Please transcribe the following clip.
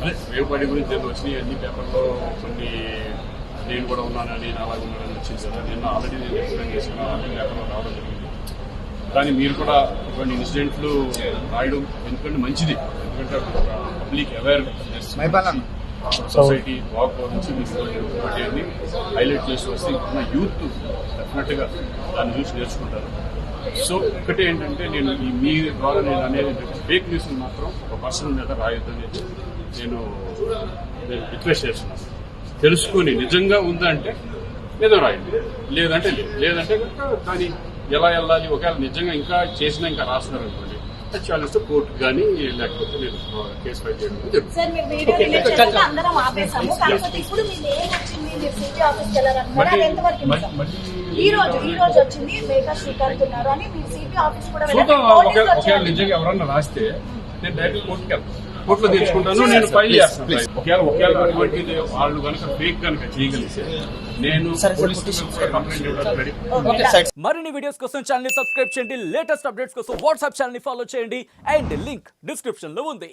అదే రేవుపాటి గురించి ఏదో వచ్చినాయి అన్ని పేపర్లో కొన్ని నేను కూడా ఉన్నాను నేను అలాగే ఉన్నానని వచ్చింది కదా. నేను ఆల్రెడీ నేను ఎక్స్ప్లెయిన్ చేశాను, అన్ని పేపర్లో రావడం జరిగింది. కానీ మీరు కూడా ఇటువంటి ఇన్సిడెంట్లు రాయడం ఎందుకంటే మంచిది, ఎందుకంటే పబ్లిక్ అవేర్నెస్ సొసైటీ బాగుంచి మీరు అన్ని హైలైట్ చేసి వస్తే ఉన్న యూత్ డెఫినెట్గా దాన్ని చూసి నేర్చుకుంటారు. సో ఒకటి ఏంటంటే నేను మీ ద్వారా నేను అనేది ఫేక్ న్యూస్ మాత్రం ఒక పర్సన్ మీద రాయొద్దని నేను రిక్వెస్ట్ చేస్తున్నాను. తెలుసుకొని నిజంగా ఉందంటే ఏదో రాయండి, లేదంటే లేదంటే కానీ ఎలా వెళ్ళాలి, ఒకవేళ నిజంగా ఇంకా చేసినా ఇంకా రాస్తున్నారు అనుకోండి చాలిస్తే కోర్టు కానీ లేకపోతే నేను కేసు ఫైల్ చేయడం ఒకవేళ నిజంగా ఎవరన్నా రాస్తే నేను డైరెక్ట్ కోర్టుకి వెళ్తాను, కోర్టులో తెచ్చుకుంటాను, నేను ఫైల్ చేస్తాను. ఒకవేళ అటువంటి వాళ్ళు కనుక ఫేక్ కనుక చేయగలిగితే నేను కంప్లైంట్ ఇవ్వడానికి రెడీ. మరిన్ని వీడియోస్ కోసం ఛానల్ ని సబ్స్క్రైబ్ చేయండి, లేటెస్ట్ అప్డేట్స్ కోసం వాట్సాప్ ఛానల్ ని ఫాలో చేయండి అండ్ లింక్ డిస్క్రిప్షన్ లో ఉంది.